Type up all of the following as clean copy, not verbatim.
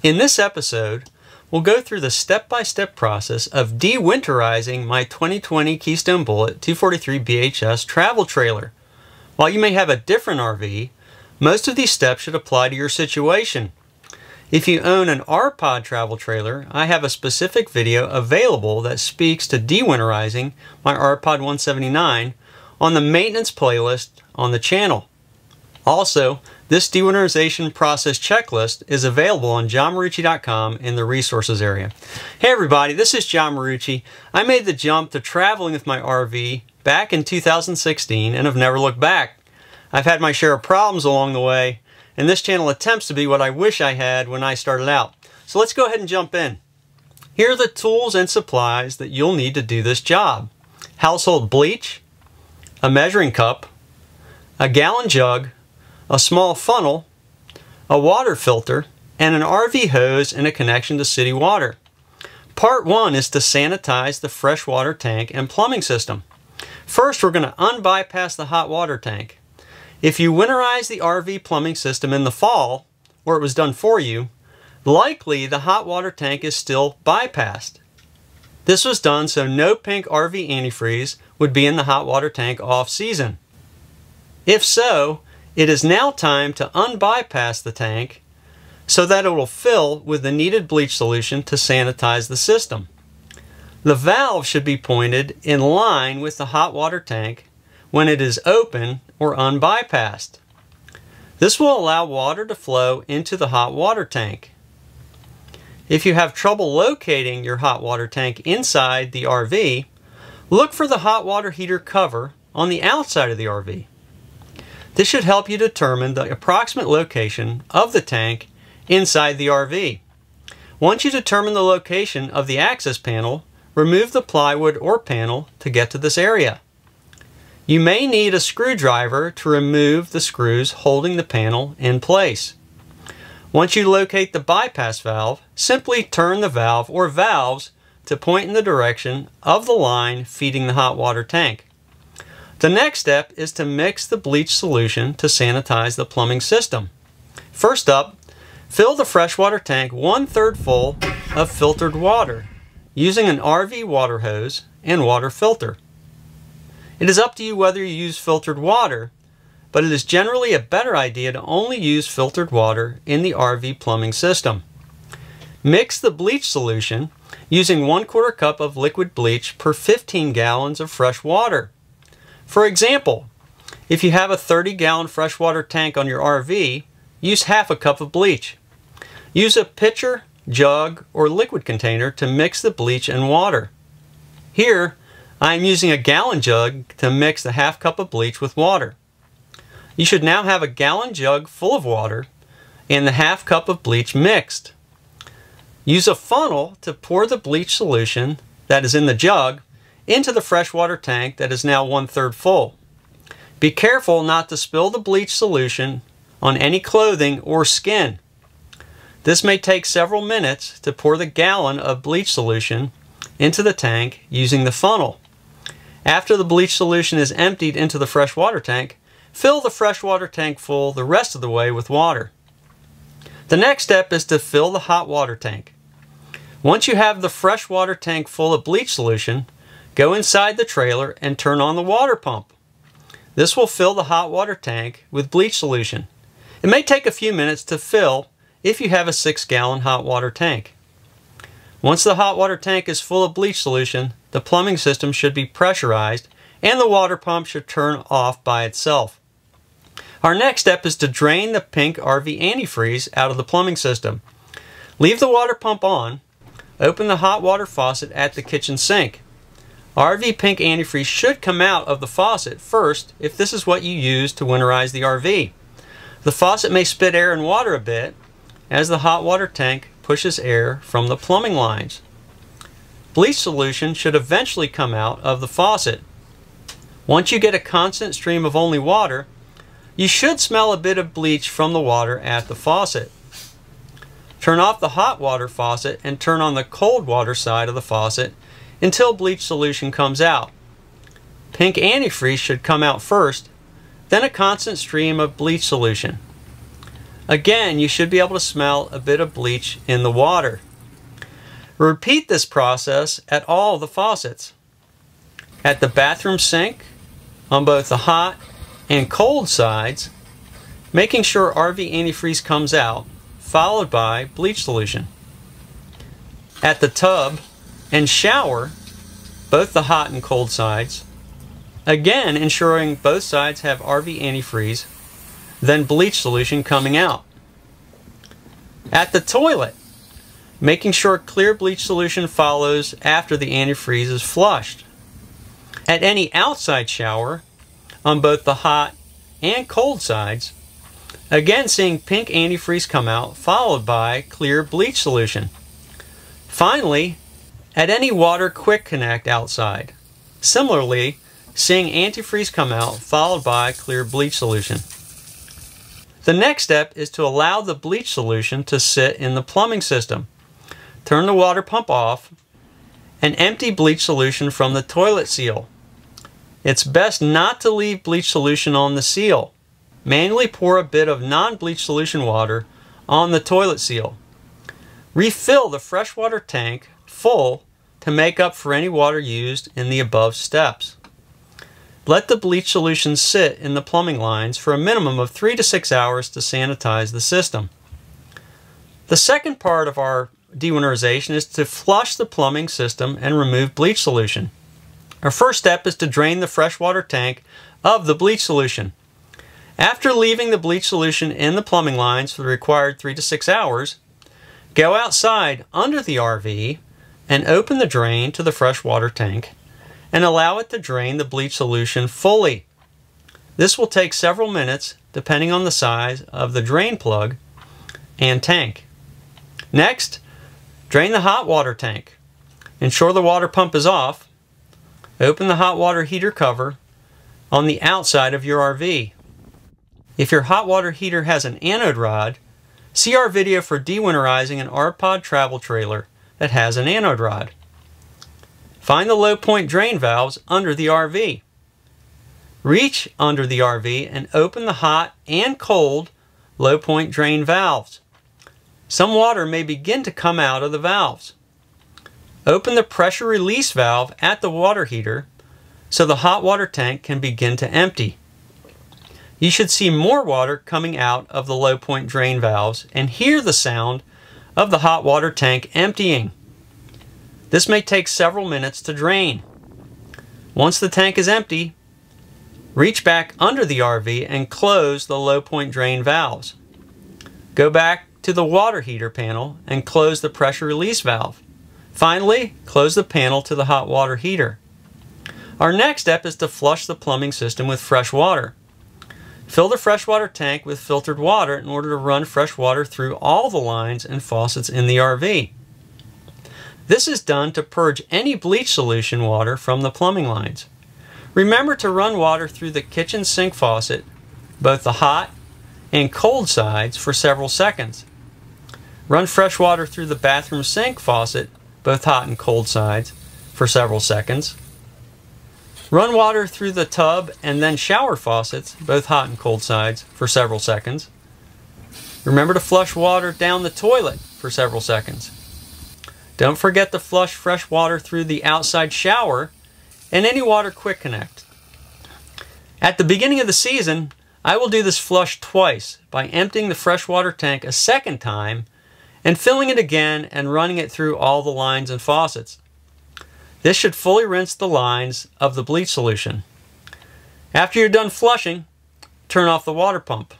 In this episode, we'll go through the step-by-step process of de-winterizing my 2020 Keystone Bullet 243 BHS travel trailer. While you may have a different RV, most of these steps should apply to your situation. If you own an R-Pod travel trailer, I have a specific video available that speaks to de-winterizing my R-Pod 179 on the maintenance playlist on the channel. Also, this dewinterization process checklist is available on johnmarucci.com in the resources area. Hey everybody, this is John Marucci. I made the jump to traveling with my RV back in 2016 and have never looked back. I've had my share of problems along the way, and this channel attempts to be what I wish I had when I started out. So let's go ahead and jump in. Here are the tools and supplies that you'll need to do this job. Household bleach, a measuring cup, a gallon jug, a small funnel, a water filter, and an RV hose and a connection to city water. Part 1 is to sanitize the freshwater tank and plumbing system. First, we're going to unbypass the hot water tank. If you winterize the RV plumbing system in the fall, or it was done for you, likely the hot water tank is still bypassed. This was done so no pink RV antifreeze would be in the hot water tank off-season. If so, it is now time to unbypass the tank so that it will fill with the needed bleach solution to sanitize the system. The valve should be pointed in line with the hot water tank when it is open or unbypassed. This will allow water to flow into the hot water tank. If you have trouble locating your hot water tank inside the RV, look for the hot water heater cover on the outside of the RV. This should help you determine the approximate location of the tank inside the RV. Once you determine the location of the access panel, remove the plywood or panel to get to this area. You may need a screwdriver to remove the screws holding the panel in place. Once you locate the bypass valve, simply turn the valve or valves to point in the direction of the line feeding the hot water tank. The next step is to mix the bleach solution to sanitize the plumbing system. First up, fill the freshwater tank 1/3 full of filtered water using an RV water hose and water filter. It is up to you whether you use filtered water, but it is generally a better idea to only use filtered water in the RV plumbing system. Mix the bleach solution using 1/4 cup of liquid bleach per 15 gallons of fresh water. For example, if you have a 30-gallon freshwater tank on your RV, use 1/2 cup of bleach. Use a pitcher, jug, or liquid container to mix the bleach and water. Here, I am using a gallon jug to mix the 1/2 cup of bleach with water. You should now have a gallon jug full of water and the 1/2 cup of bleach mixed. Use a funnel to pour the bleach solution that is in the jug into the freshwater tank that is now 1/3 full. Be careful not to spill the bleach solution on any clothing or skin. This may take several minutes to pour the gallon of bleach solution into the tank using the funnel. After the bleach solution is emptied into the freshwater tank, fill the freshwater tank full the rest of the way with water. The next step is to fill the hot water tank. Once you have the freshwater tank full of bleach solution, go inside the trailer and turn on the water pump. This will fill the hot water tank with bleach solution. It may take a few minutes to fill if you have a 6-gallon hot water tank. Once the hot water tank is full of bleach solution, the plumbing system should be pressurized and the water pump should turn off by itself. Our next step is to drain the pink RV antifreeze out of the plumbing system. Leave the water pump on. Open the hot water faucet at the kitchen sink. RV pink antifreeze should come out of the faucet first if this is what you use to winterize the RV. The faucet may spit air and water a bit as the hot water tank pushes air from the plumbing lines. Bleach solution should eventually come out of the faucet. Once you get a constant stream of only water, you should smell a bit of bleach from the water at the faucet. Turn off the hot water faucet and turn on the cold water side of the faucet until bleach solution comes out. Pink antifreeze should come out first, then a constant stream of bleach solution. Again, you should be able to smell a bit of bleach in the water. Repeat this process at all the faucets. At the bathroom sink, on both the hot and cold sides, making sure RV antifreeze comes out, followed by bleach solution. At the tub and shower, both the hot and cold sides, again ensuring both sides have RV antifreeze, then bleach solution coming out. At the toilet, making sure clear bleach solution follows after the antifreeze is flushed. At any outside shower, on both the hot and cold sides, again seeing pink antifreeze come out, followed by clear bleach solution. Finally, at any water quick connect outside, similarly, seeing antifreeze come out, followed by clear bleach solution. The next step is to allow the bleach solution to sit in the plumbing system. Turn the water pump off and empty bleach solution from the toilet seal. It's best not to leave bleach solution on the seal. Manually pour a bit of non-bleach solution water on the toilet seal. Refill the freshwater tank full to make up for any water used in the above steps. Let the bleach solution sit in the plumbing lines for a minimum of 3 to 6 hours to sanitize the system. The second part of our dewinterization is to flush the plumbing system and remove bleach solution. Our first step is to drain the freshwater tank of the bleach solution. After leaving the bleach solution in the plumbing lines for the required 3 to 6 hours, go outside under the RV and open the drain to the freshwater tank and allow it to drain the bleach solution fully. This will take several minutes depending on the size of the drain plug and tank. Next, drain the hot water tank. Ensure the water pump is off. Open the hot water heater cover on the outside of your RV. If your hot water heater has an anode rod, see our video for dewinterizing an RPod travel trailer that has an anode rod. Find the low point drain valves under the RV. Reach under the RV and open the hot and cold low point drain valves. Some water may begin to come out of the valves. Open the pressure release valve at the water heater so the hot water tank can begin to empty. You should see more water coming out of the low point drain valves and hear the sound of the hot water tank emptying. This may take several minutes to drain. Once the tank is empty, reach back under the RV and close the low point drain valves. Go back to the water heater panel and close the pressure release valve. Finally, close the panel to the hot water heater. Our next step is to flush the plumbing system with fresh water. Fill the freshwater tank with filtered water in order to run fresh water through all the lines and faucets in the RV. This is done to purge any bleach solution water from the plumbing lines. Remember to run water through the kitchen sink faucet, both the hot and cold sides, for several seconds. Run fresh water through the bathroom sink faucet, both hot and cold sides, for several seconds. Run water through the tub and then shower faucets, both hot and cold sides, for several seconds. Remember to flush water down the toilet for several seconds. Don't forget to flush fresh water through the outside shower and any water quick connect. At the beginning of the season, I will do this flush twice by emptying the freshwater tank a second time and filling it again and running it through all the lines and faucets. This should fully rinse the lines of the bleach solution. After you're done flushing, turn off the water pump.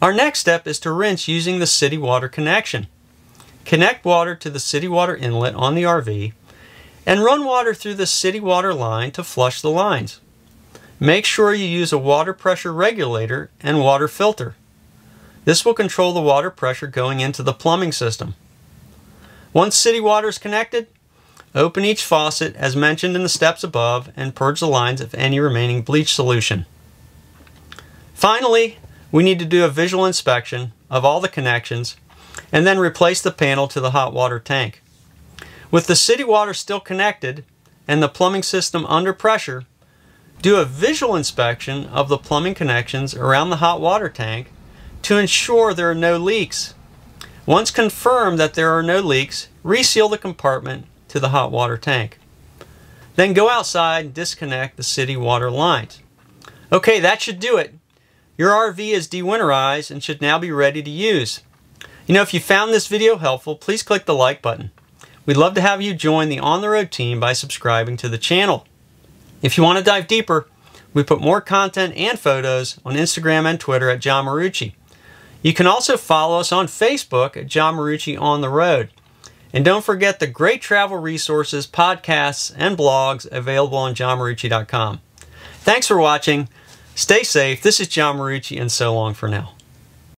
Our next step is to rinse using the city water connection. Connect water to the city water inlet on the RV and run water through the city water line to flush the lines. Make sure you use a water pressure regulator and water filter. This will control the water pressure going into the plumbing system. Once city water is connected, open each faucet as mentioned in the steps above and purge the lines of any remaining bleach solution. Finally, we need to do a visual inspection of all the connections and then replace the panel to the hot water tank. With the city water still connected and the plumbing system under pressure, do a visual inspection of the plumbing connections around the hot water tank to ensure there are no leaks. Once confirmed that there are no leaks, reseal the compartment to the hot water tank. Then go outside and disconnect the city water lines. Okay, that should do it. Your RV is de-winterized and should now be ready to use. You know, if you found this video helpful, please click the like button. We'd love to have you join the On the Road team by subscribing to the channel. If you want to dive deeper, we put more content and photos on Instagram and Twitter at John Marucci. You can also follow us on Facebook at John Marucci On the Road. And don't forget the great travel resources, podcasts, and blogs available on johnmarucci.com. Thanks for watching. Stay safe. This is John Marucci, and so long for now.